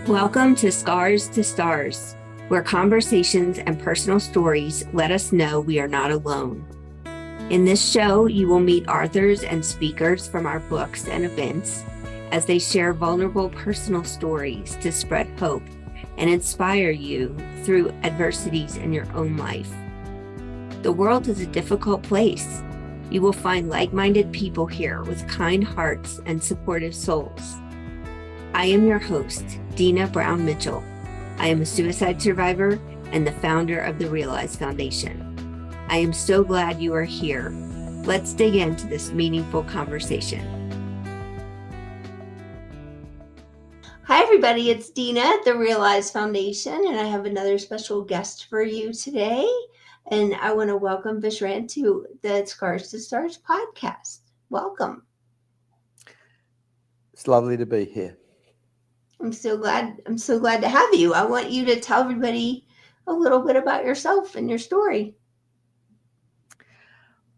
Welcome to Scars to Stars, where conversations and personal stories let us know we are not alone. In this show, you will meet authors and speakers from our books and events as they share vulnerable personal stories to spread hope and inspire you through adversities in your own life. The world is a difficult place. You will find like-minded people here with kind hearts and supportive souls. I am your host, Dina Brown Mitchell. I am a suicide survivor and the founder of the Realize Foundation. I am so glad you are here. Let's dig into this meaningful conversation. Hi, everybody. It's Dina at the Realize Foundation, and I have another special guest for you today. And I want to welcome Vishrant to the Scars to Stars podcast. Welcome. It's lovely to be here. I'm so glad to have you. I want you to tell everybody a little bit about yourself and your story.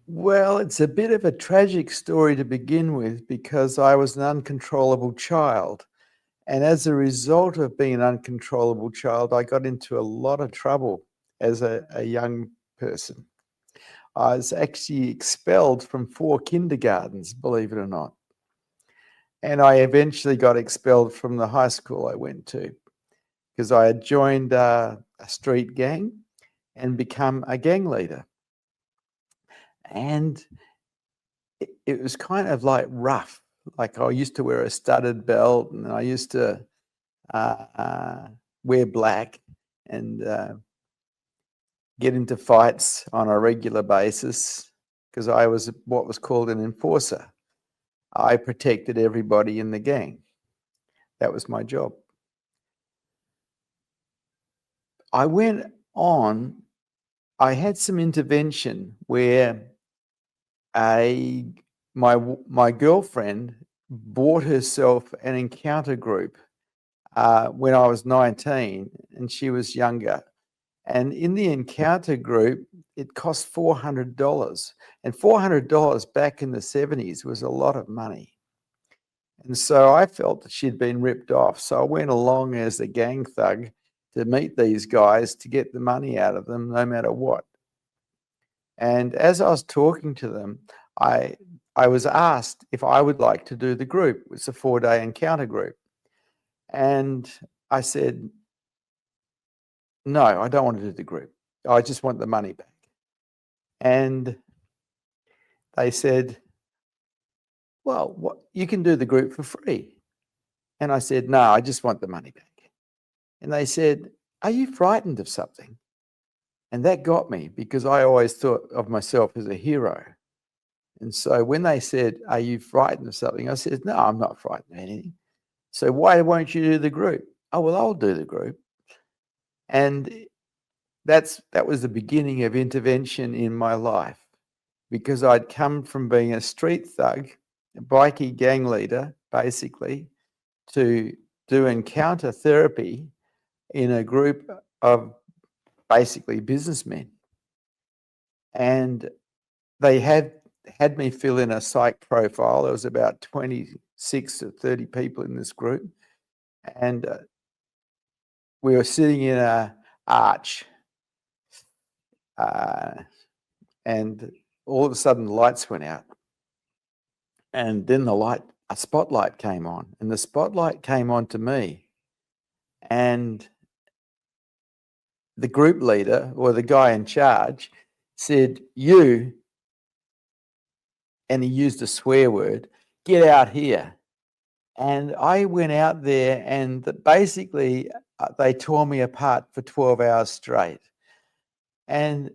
Well, it's a bit of a tragic story to begin with because I was an uncontrollable child. And as a result of being an uncontrollable child, I got into a lot of trouble as a young person. I was actually expelled from 4 kindergartens, believe it or not. And I eventually got expelled from the high school I went to because I had joined a street gang and become a gang leader. And it was kind of like rough. Like I used to wear a studded belt and I used to wear black and get into fights on a regular basis because I was what was called an enforcer. I protected everybody in the gang. That was my job. I had some intervention where my girlfriend bought herself an encounter group when I was 19 and she was younger. And in the encounter group, it cost $400. And $400 back in the 70s was a lot of money. And so I felt that she'd been ripped off. So I went along as a gang thug to meet these guys to get the money out of them no matter what. And as I was talking to them, I was asked if I would like to do the group. It was a 4-day encounter group. And I said, no, I don't want to do the group. I just want the money back. And they said, well, you can do the group for free. And I said, no, I just want the money back. And they said, are you frightened of something? And that got me because I always thought of myself as a hero. And so when they said, are you frightened of something? I said, no, I'm not frightened of anything. So why won't you do the group? Oh, well, I'll do the group. And that was the beginning of intervention in my life because I'd come from being a street thug, a bikie gang leader, basically, to do encounter therapy in a group of basically businessmen. And they had me fill in a psych profile. There was about 26 or 30 people in this group. And we were sitting in an arch. And all of a sudden the lights went out. And then a spotlight came on. And the spotlight came on to me. And the group leader, or the guy in charge, said, you, and he used a swear word, get out here. And I went out there and basically they tore me apart for 12 hours straight. And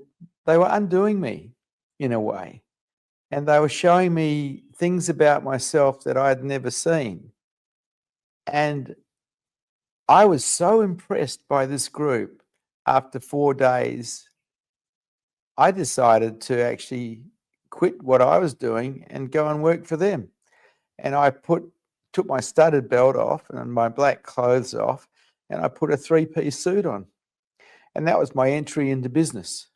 they were undoing me in a way. And they were showing me things about myself that I had never seen. And I was so impressed by this group. After 4 days, I decided to actually quit what I was doing and go and work for them. And I took my studded belt off and my black clothes off, and I put a 3-piece suit on. And that was my entry into business.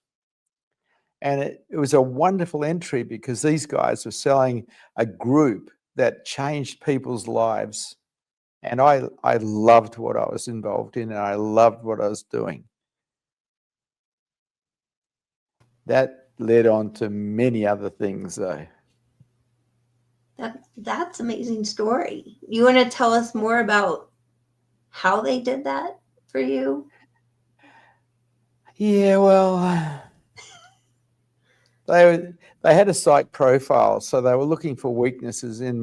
And it was a wonderful entry because these guys were selling a group that changed people's lives And I loved what I was involved in, and I loved what I was doing. That led on to many other things, though. That's amazing story. You want to tell us more about how they did that for you? Yeah, well, they had a psych profile, so they were looking for weaknesses in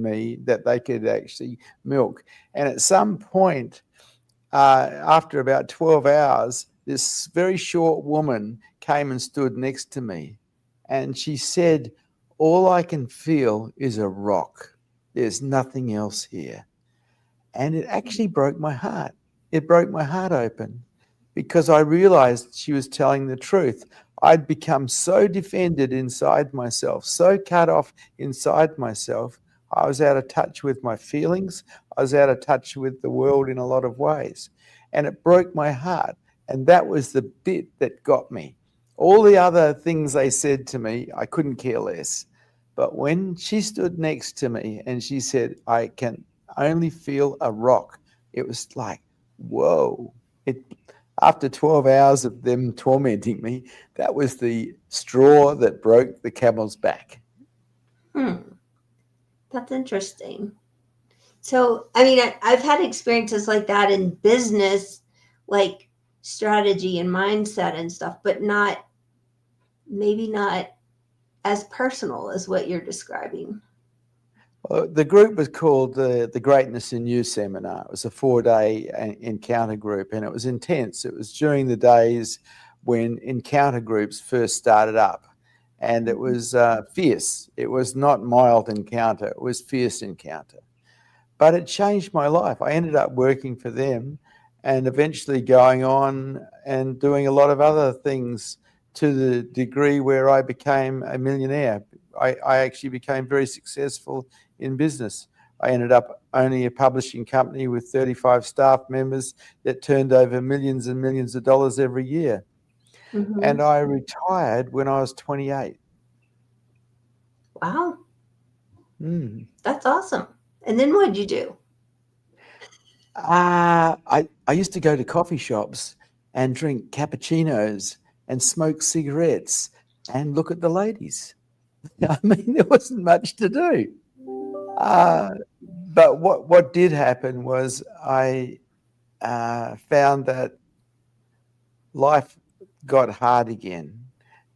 me that they could actually milk. And at some point, after about 12 hours, this very short woman came and stood next to me, and she said, "All I can feel is a rock. There's nothing else here." And it actually broke my heart. It broke my heart open because I realized she was telling the truth. I'd become so defended inside myself, so cut off inside myself. I was out of touch with my feelings. I was out of touch with the world in a lot of ways. And it broke my heart. And that was the bit that got me. All the other things they said to me, I couldn't care less. But when she stood next to me and she said, "I can only feel a rock," it was like, whoa. It After 12 hours of them tormenting me, that was the straw that broke the camel's back. That's interesting. So, I mean, I've had experiences like that in business, like strategy and mindset and stuff, but maybe not as personal as what you're describing. Well, the group was called the Greatness in You Seminar. It was a 4-day encounter group, and it was intense. It was during the days when encounter groups first started up, and it was fierce. It was not mild encounter, it was fierce encounter. But it changed my life. I ended up working for them and eventually going on and doing a lot of other things to the degree where I became a millionaire. I actually became very successful in business. I ended up owning a publishing company with 35 staff members that turned over millions and millions of dollars every year. Mm-hmm. And I retired when I was 28. Wow. Mm. That's awesome. And then what did you do? I used to go to coffee shops and drink cappuccinos and smoke cigarettes and look at the ladies. I mean, there wasn't much to do. But what did happen was I found that life got hard again,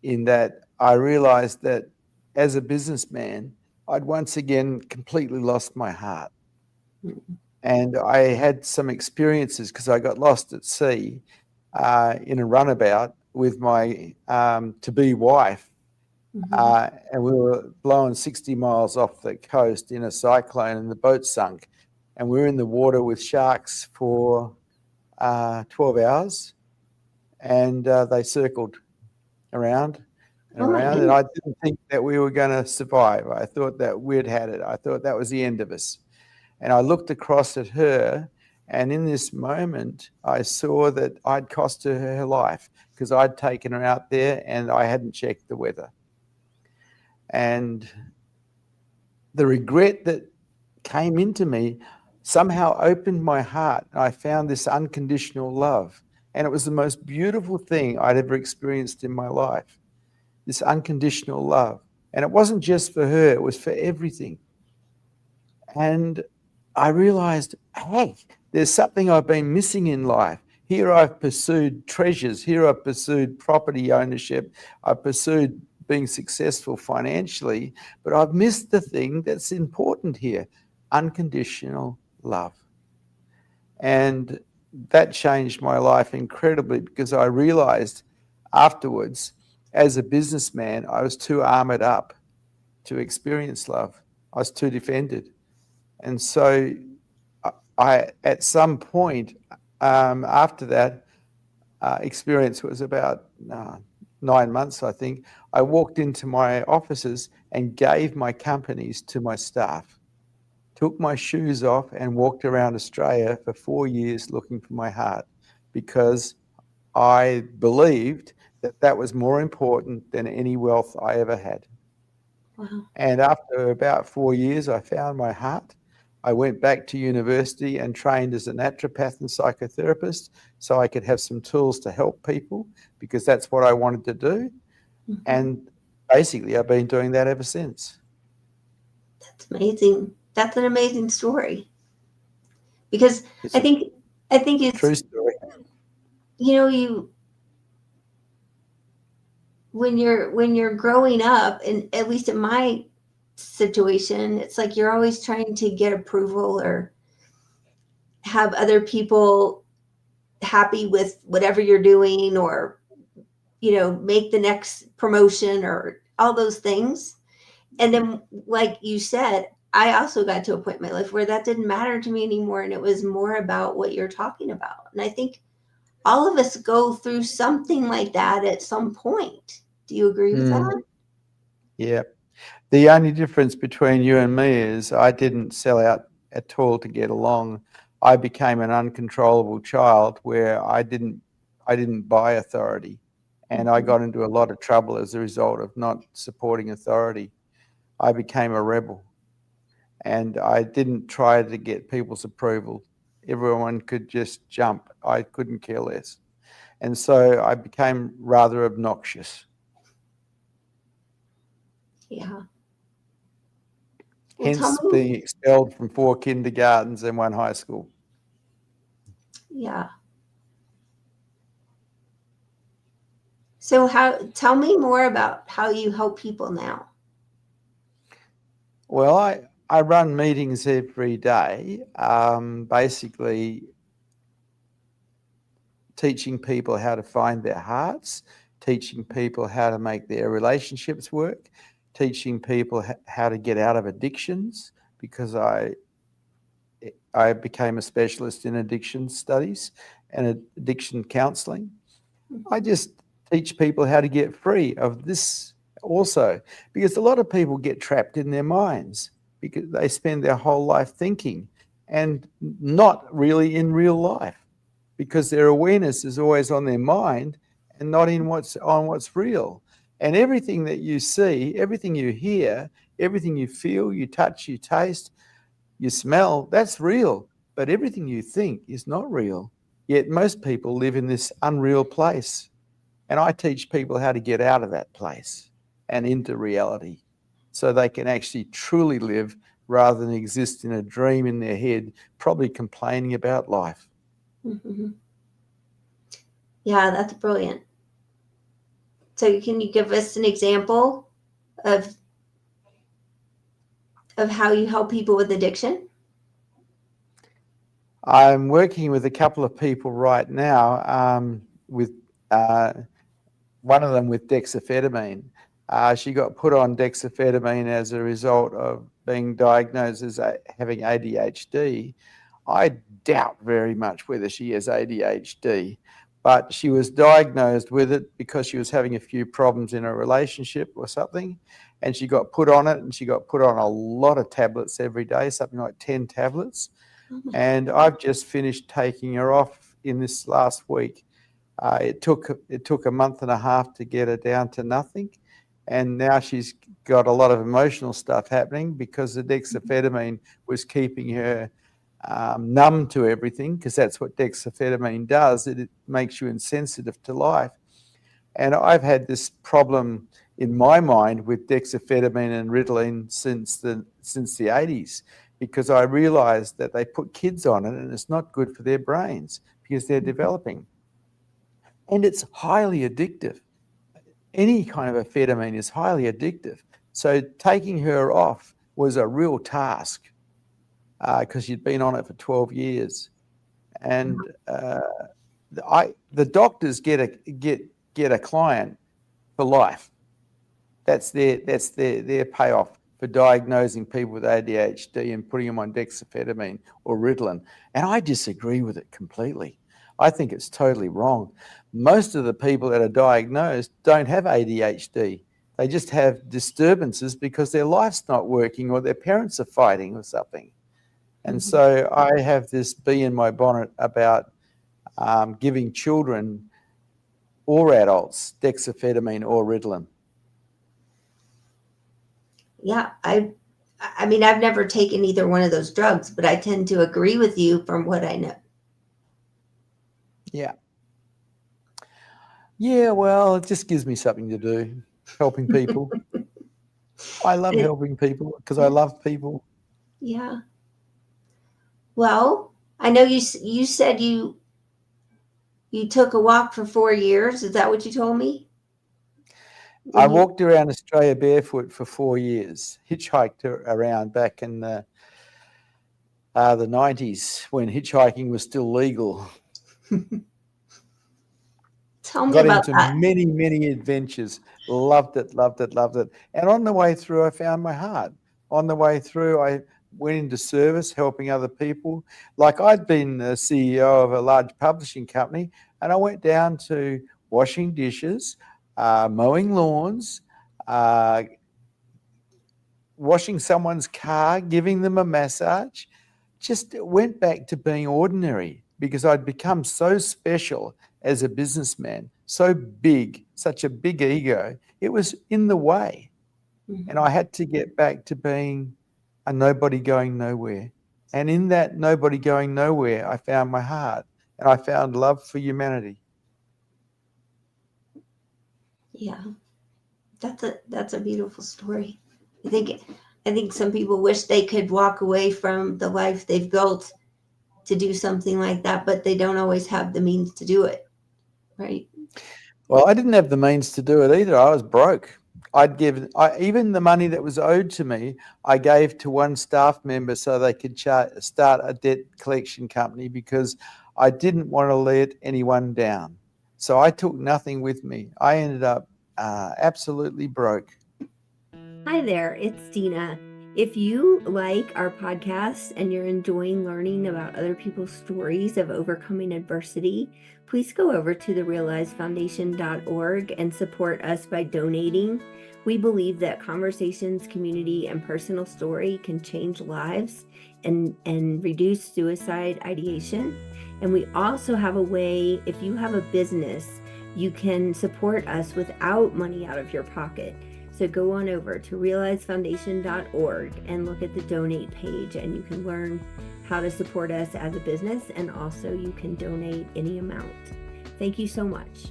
in that I realized that as a businessman, I'd once again completely lost my heart. And I had some experiences because I got lost at sea in a runabout with my to-be wife. And we were blowing 60 miles off the coast in a cyclone, and the boat sunk. And we were in the water with sharks for 12 hours, and they circled around and Oh my around. And goodness. I didn't think that we were going to survive. I thought that we'd had it. I thought that was the end of us. And I looked across at her, and in this moment, I saw that I'd cost her life because I'd taken her out there and I hadn't checked the weather. And the regret that came into me somehow opened my heart. I found this unconditional love. And it was the most beautiful thing I'd ever experienced in my life, this unconditional love. And it wasn't just for her, it was for everything. And I realized, hey, there's something I've been missing in life. Here I've pursued treasures. Here I've pursued property ownership. I've pursued being successful financially, but I've missed the thing that's important here, unconditional love. And that changed my life incredibly because I realized afterwards, as a businessman, I was too armored up to experience love. I was too defended. And so I at some point after that experience, was about 9 months, I think, I walked into my offices and gave my companies to my staff, took my shoes off and walked around Australia for 4 years looking for my heart, because I believed that that was more important than any wealth I ever had. Wow. And after about 4 years, I found my heart. I went back to university and trained as a naturopath and psychotherapist so I could have some tools to help people, because that's what I wanted to do. Mhm. And basically, I've been doing that ever since. That's amazing. That's an amazing story. Because It's I a think it's, true story. you when you're growing up, and at least in my situation, it's like you're always trying to get approval or have other people happy with whatever you're doing, or make the next promotion or all those things. And then, like you said, I also got to a point in my life where that didn't matter to me anymore, and it was more about what you're talking about. And I think all of us go through something like that at some point. Do you agree with that? Yeah. The only difference between you and me is I didn't sell out at all to get along. I became an uncontrollable child where I didn't buy authority, and I got into a lot of trouble as a result of not supporting authority. I became a rebel, and I didn't try to get people's approval. Everyone could just jump. I couldn't care less. And so I became rather obnoxious. Yeah. Well, tell Hence me. being expelled from 4 kindergartens and 1 high school. Yeah. So tell me more about how you help people now. Well, I run meetings every day, basically teaching people how to find their hearts, teaching people how to make their relationships work, teaching people how to get out of addictions, because I became a specialist in addiction studies and addiction counseling. I just teach people how to get free of this also, because a lot of people get trapped in their minds because they spend their whole life thinking and not really in real life, because their awareness is always on their mind and not in what's real. And everything that you see, everything you hear, everything you feel, you touch, you taste, you smell, that's real. But everything you think is not real. Yet most people live in this unreal place. And I teach people how to get out of that place and into reality so they can actually truly live rather than exist in a dream in their head, probably complaining about life. Mm-hmm. Yeah, that's brilliant. So can you give us an example of how you help people with addiction? I'm working with a couple of people right now with one of them with dexamphetamine. She got put on dexamphetamine as a result of being diagnosed as having ADHD. I doubt very much whether she has ADHD, but she was diagnosed with it because she was having a few problems in a relationship or something, and she got put on it, and she got put on a lot of tablets every day, something like 10 tablets. And I've just finished taking her off in this last week. It took a month and a half to get her down to nothing, and now she's got a lot of emotional stuff happening because the dexamphetamine was keeping her numb to everything, because that's what dexamphetamine does. It makes you insensitive to life. And I've had this problem in my mind with dexamphetamine and Ritalin since the 80s, because I realized that they put kids on it and it's not good for their brains because they're developing. And it's highly addictive. Any kind of amphetamine is highly addictive. So taking her off was a real task because she'd been on it for 12 years. And the doctors get a client for life. That's their payoff for diagnosing people with ADHD and putting them on dexamphetamine or Ritalin. And I disagree with it completely. I think it's totally wrong. Most of the people that are diagnosed don't have ADHD. They just have disturbances because their life's not working or their parents are fighting or something. And so I have this bee in my bonnet about giving children or adults dexamphetamine or Ritalin. Yeah, I I mean, I've never taken either one of those drugs, but I tend to agree with you from what I know. Yeah. Yeah, well, it just gives me something to do, helping people. I love helping people because I love people. Yeah. Well, I know you said you took a walk for 4 years. Is that what you told me? I When you walked around Australia barefoot for 4 years, hitchhiked around back in the 90s when hitchhiking was still legal. tell me Got about into that. many, many adventures. Loved it, loved it, loved it. And on the way through, I found my heart. On the way through, I went into service, helping other people. Like I'd been the CEO of a large publishing company, and I went down to washing dishes, mowing lawns, uh, washing someone's car, giving them a massage. Just went back to being ordinary because I'd become so special as a businessman, so big, such a big ego. It was in the way. And I had to get back to being a nobody going nowhere. And in that nobody going nowhere, I found my heart and I found love for humanity. Yeah. That's a beautiful story. I think some people wish they could walk away from the life they've built to do something like that, but they don't always have the means to do it, right? Well, I didn't have the means to do it either. I was broke. Even the money that was owed to me, I gave to one staff member so they could start a debt collection company because I didn't want to let anyone down. So I took nothing with me. I ended up absolutely broke. Hi there, it's Dina. If you like our podcast and you're enjoying learning about other people's stories of overcoming adversity, please go over to therealizefoundation.org and support us by donating. We believe that conversations, community, and personal story can change lives and reduce suicide ideation. And we also have a way, if you have a business, you can support us without money out of your pocket. So go on over to realizefoundation.org and look at the donate page, and you can learn how to support us as a business, and also you can donate any amount. Thank you so much.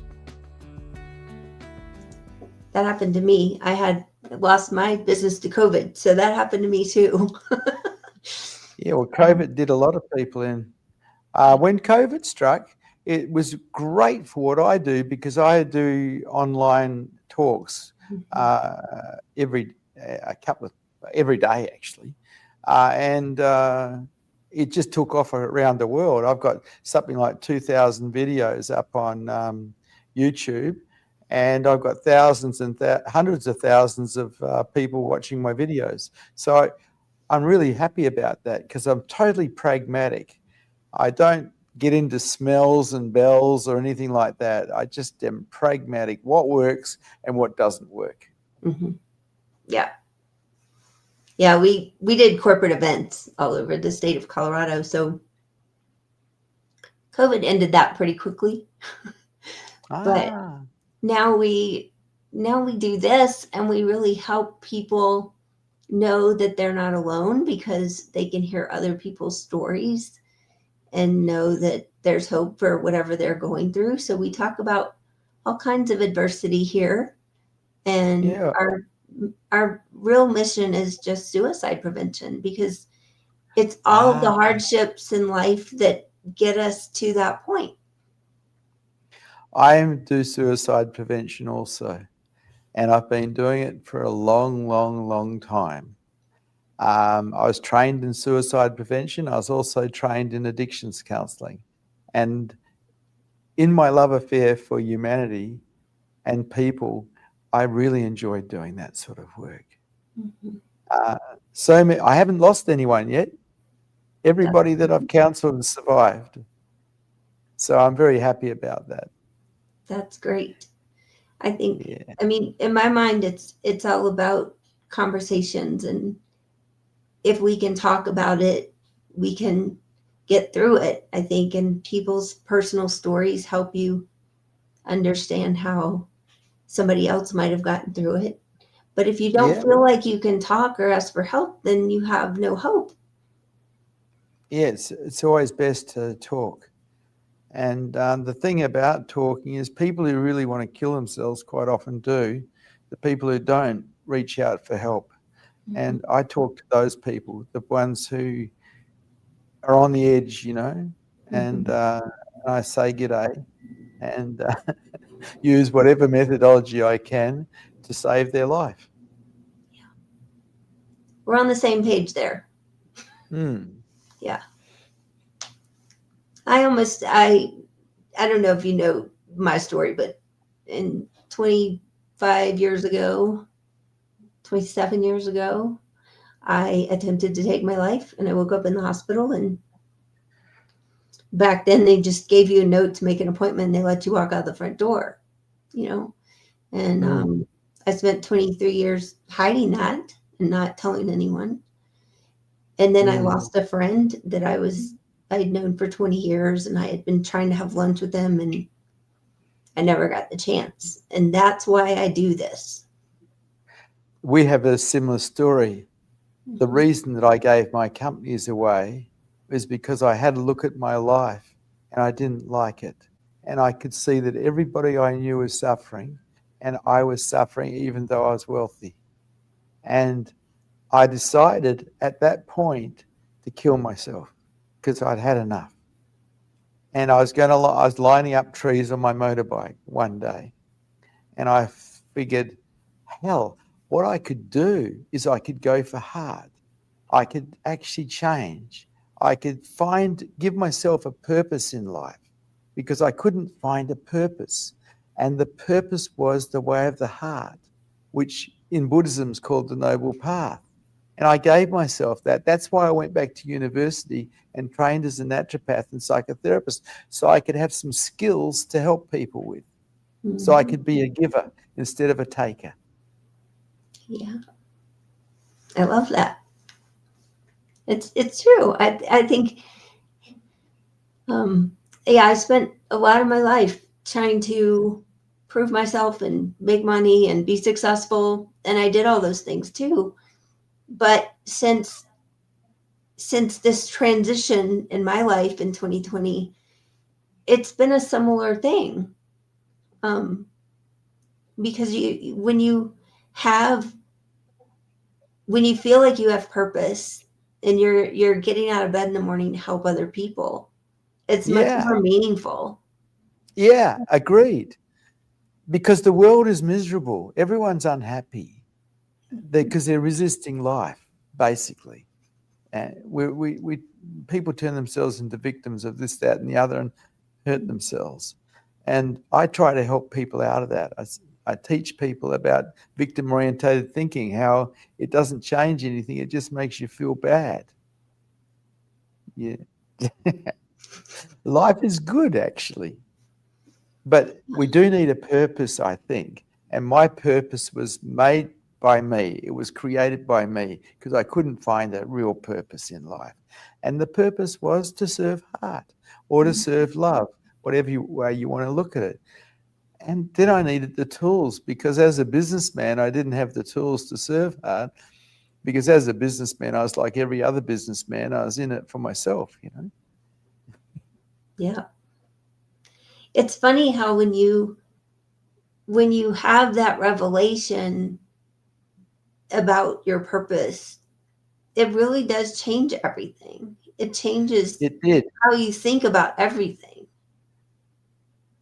That happened to me. I had lost my business to COVID, so that happened to me too. Yeah, well, COVID did a lot of people in. When COVID struck, it was great for what I do because I do online talks every day actually, and it just took off around the world. I've got something like 2,000 videos up on YouTube, and I've got thousands and hundreds of thousands of people watching my videos. So I'm really happy about that because I'm totally pragmatic. I don't get into smells and bells or anything like that. I just am pragmatic, what works and what doesn't work. Mm-hmm. Yeah. Yeah, we did corporate events all over the state of Colorado, so COVID ended that pretty quickly. But now we do this, and we really help people know that they're not alone because they can hear other people's stories and know that there's hope for whatever they're going through. So we talk about all kinds of adversity here, and Yeah. our real mission is just suicide prevention because it's all of the hardships in life that get us to that point. I do suicide prevention also, and I've been doing it for a long, long, long time. I was trained in suicide prevention. I was also trained in addictions counseling. And in my love affair for humanity and people, I really enjoyed doing that sort of work. Mm-hmm. I haven't lost anyone yet. Everybody that I've counseled has survived. So I'm very happy about that. That's great. I think, Yeah. I mean, in my mind, it's all about conversations, and if we can talk about it, we can get through it. I think, and people's personal stories help you understand how somebody else might have gotten through it. But if you don't Yeah. feel like you can talk or ask for help, then you have no hope. Yeah, it's always best to talk. And the thing about talking is people who really want to kill themselves quite often do. The people who don't reach out for help. And I talk to those people, the ones who are on the edge, and I say g'day and use whatever methodology I can to save their life. We're on the same page there. Mm. Yeah. I don't know if you know my story, but in 25 years ago, 27 years ago, I attempted to take my life, and I woke up in the hospital. And back then they just gave you a note to make an appointment, and they let you walk out the front door, and I spent 23 years hiding that and not telling anyone. And then I lost a friend that I'd known for 20 years, and I had been trying to have lunch with him, and I never got the chance. And that's why I do this. We have a similar story. The reason that I gave my companies away is because I had a look at my life and I didn't like it. And I could see that everybody I knew was suffering, and I was suffering even though I was wealthy. And I decided at that point to kill myself because I'd had enough. And I was lining up trees on my motorbike one day, and I figured, hell, what I could do is I could go for hard. I could actually change. I could give myself a purpose in life, because I couldn't find a purpose. And the purpose was the way of the heart, which in Buddhism is called the Noble Path. And I gave myself that. That's why I went back to university and trained as a naturopath and psychotherapist, so I could have some skills to help people with, so I could be a giver instead of a taker. Yeah. I love that. It's true. I think, I spent a lot of my life trying to prove myself and make money and be successful. And I did all those things too. But since this transition in my life in 2020, it's been a similar thing. Because when you feel like you have purpose and you're getting out of bed in the morning to help other people, it's much Yeah, more meaningful. yeah, agreed. Because the world is miserable. Everyone's unhappy because they're resisting life, basically. And people turn themselves into victims of this, that, and the other, and hurt themselves. And I try to help people out of that. I teach people about victim-orientated thinking, how it doesn't change anything. It just makes you feel bad. Yeah. Life is good, actually. But we do need a purpose, I think. And my purpose was made by me. It was created by me because I couldn't find a real purpose in life. And the purpose was to serve heart or to serve love, whatever way you want to look at it. And then I needed the tools, because as a businessman, I didn't have the tools to serve heart, because as a businessman, I was like every other businessman. I was in it for myself, Yeah. It's funny how when you have that revelation about your purpose, it really does change everything. It changes It did. how you think about everything.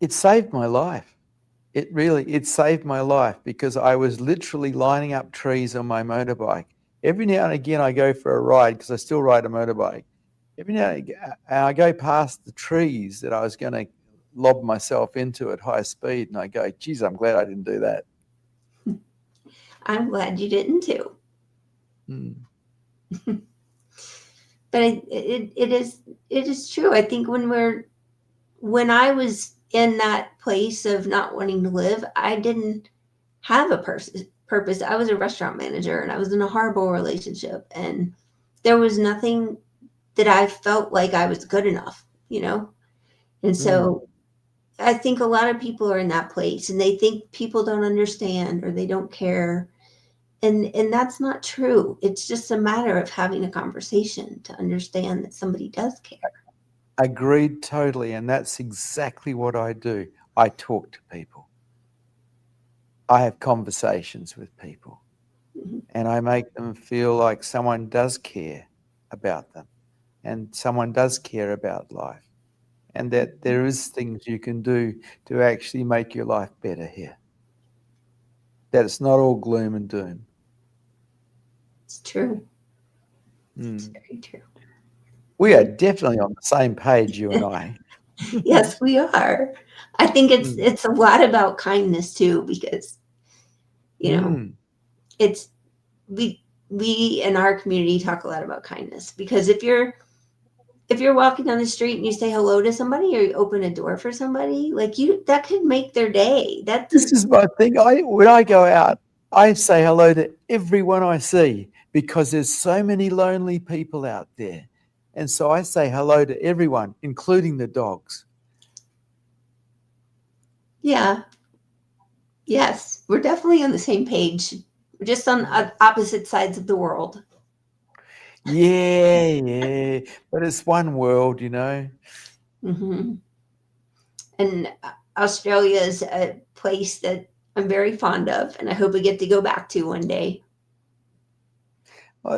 It saved my life. It saved my life, because I was literally lining up trees on my motorbike. Every now and again, I go for a ride, because I still ride a motorbike. Every now and again, I go past the trees that I was going to lob myself into at high speed, and I go, geez, I'm glad I didn't do that. I'm glad you didn't too. But it is true. I think when I was in that place of not wanting to live, I didn't have a purpose. I was a restaurant manager, and I was in a horrible relationship, and there was nothing that I felt like I was good enough, And so I think a lot of people are in that place, and they think people don't understand or they don't care. And that's not true. It's just a matter of having a conversation to understand that somebody does care. Agreed totally. And that's exactly what I do. I talk to people. I have conversations with people. Mhm. And I make them feel like someone does care about them and someone does care about life, and that there is things you can do to actually make your life better here. That it's not all gloom and doom. It's true. It's Mm. very true. We are definitely on the same page, you and I. Yes, we are. I think Mm. it's a lot about kindness too, because Mm. it's we in our community talk a lot about kindness, because if you're walking down the street and you say hello to somebody or you open a door for somebody, like that could make their day. That This is my thing. When I go out, I say hello to everyone I see because there's so many lonely people out there. And so I say hello to everyone, including the dogs. yeah, yes, we're definitely on the same page. We're just on opposite sides of the world. Yeah. But it's one world, you know. Hmm. And Australia is a place that I'm very fond of, and I hope we get to go back to one day.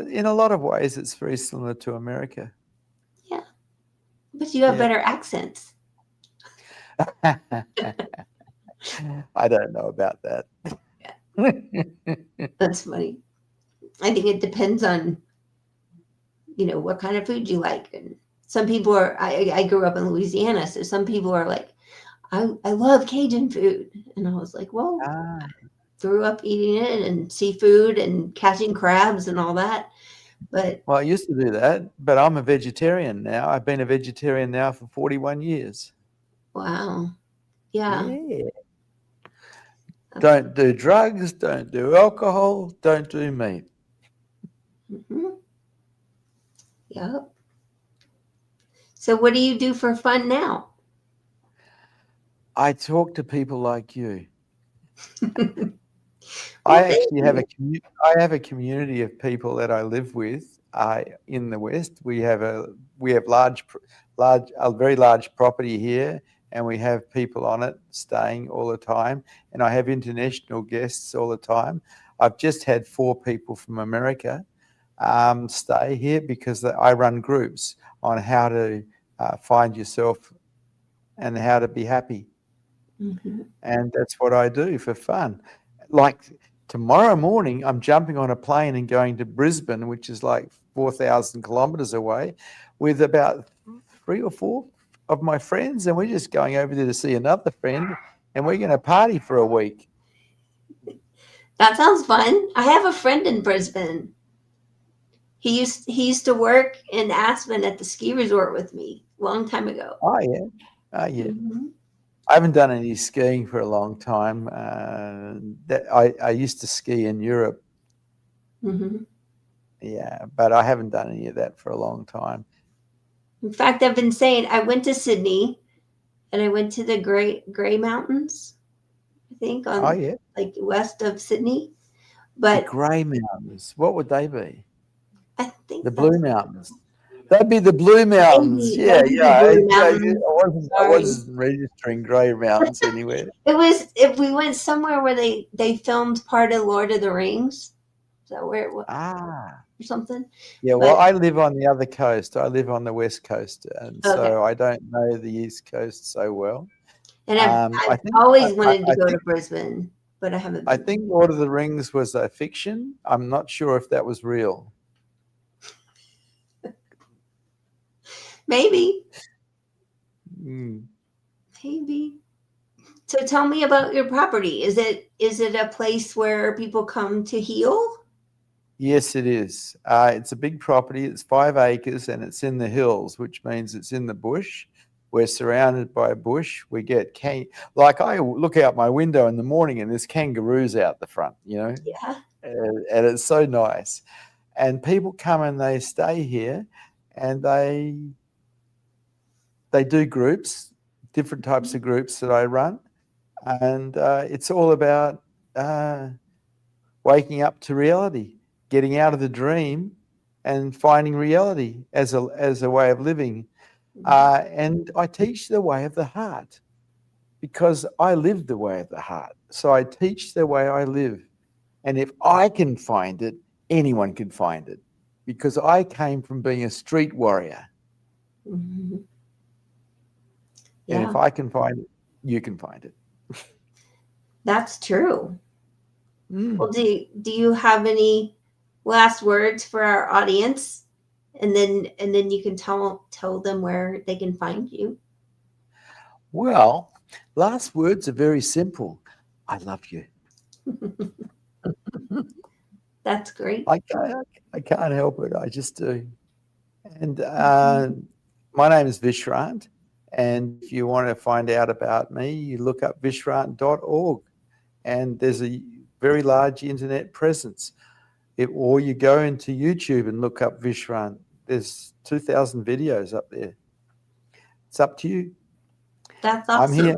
In a lot of ways, it's very similar to America. Yeah, but you have Yeah. better accents. I don't know about that. That's funny. I think it depends on what kind of food you like. And some people are. I grew up in Louisiana, so some people are like, I love Cajun food, and I was like, well, Ah, grew up eating it and seafood and catching crabs and all that. But well, I used to do that, but I'm a vegetarian now. I've been a vegetarian now for 41 years. wow, yeah, Yeah. that's Don't do drugs, don't do alcohol, don't do meat. hmm yeah. So what do you do for fun now? I talk to people like you. Well, I thank actually have you. I have a community of people that I live with in the West. We have a very large property here, and we have people on it staying all the time. And I have international guests all the time. I've just had 4 people from America stay here because I run groups on how to find yourself and how to be happy. Hmm. And that's what I do for fun. Like tomorrow morning, I'm jumping on a plane and going to Brisbane, which is like 4,000 kilometers away, with about 3 or 4 of my friends. And we're just going over there to see another friend, and we're going to party for a week. That sounds fun. I have a friend in Brisbane. He used to work in Aspen at the ski resort with me a long time ago. Oh, yeah. Oh, yeah. Hmm. I haven't done any skiing for a long time. I used to ski in Europe, Hmm. yeah, but I haven't done any of that for a long time. In fact, I've been saying I went to Sydney and I went to the Grey Mountains, I think, Oh, on yeah. like west of Sydney. The But Grey Mountains. What would they be? I think The that's Blue Mountains. That'd be the Blue Mountains. maybe Yeah, that'd be yeah. the Blue Yeah, Mountains. I Sorry. wasn't registering Grey Mountains anywhere. It was if we went somewhere where they filmed part of Lord of the Rings. Is that where it was Ah. or something? Yeah, well, But I live on the other coast. I live on the West Coast, and okay. so I don't know the East Coast so well. And I've I I've think always wanted to go to Brisbane, but I haven't I been. think Lord of the Rings was a fiction. I'm not sure if that was real. Maybe, Mm. maybe. So tell me about your property. Is it a place where people come to heal? Yes, it is. It's a big property. It's 5 acres and it's in the hills, which means it's in the bush. We're surrounded by bush. We get like I look out my window in the morning and there's kangaroos out the front, Yeah. and it's so nice. And people come and they stay here, and they do groups, different types of groups that I run, and it's all about. waking up to reality, getting out of the dream and finding reality as a way of living. And I teach the way of the heart because I live the way of the heart. So I teach the way I live. And if I can find it, anyone can find it, because I came from being a street warrior. Mm-hmm. And if I can find it, you can find it. That's true. Well, do you have any last words for our audience? And then you can tell them where they can find you. Well, last words are very simple. I love you. That's great. I can't help it. I just do. And my name is Vishrant. And if you want to find out about me, you look up vishrant.org. And there's a very large internet presence. Or you go into YouTube and look up Vishrant. There's 2,000 videos up there. It's up to you. That's awesome. I'm here.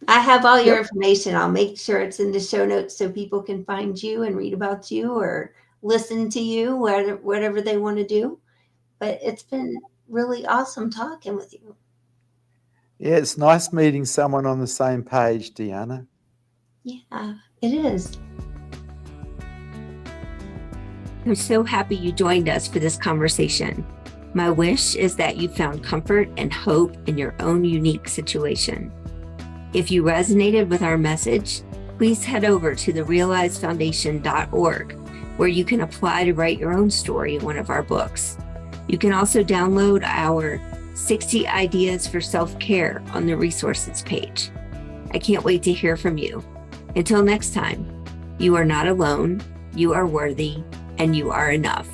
I have all your information. I'll make sure it's in the show notes so people can find you and read about you or listen to you, whatever they want to do. But it's been really awesome talking with you. Yeah, it's nice meeting someone on the same page, Deanna. Yeah, it is. I'm so happy you joined us for this conversation. My wish is that you found comfort and hope in your own unique situation. If you resonated with our message, please head over to therealizefoundation.org, where you can apply to write your own story in one of our books. You can also download our 60 Ideas for Self-Care on the resources page. I can't wait to hear from you. Until next time, you are not alone, you are worthy, and you are enough.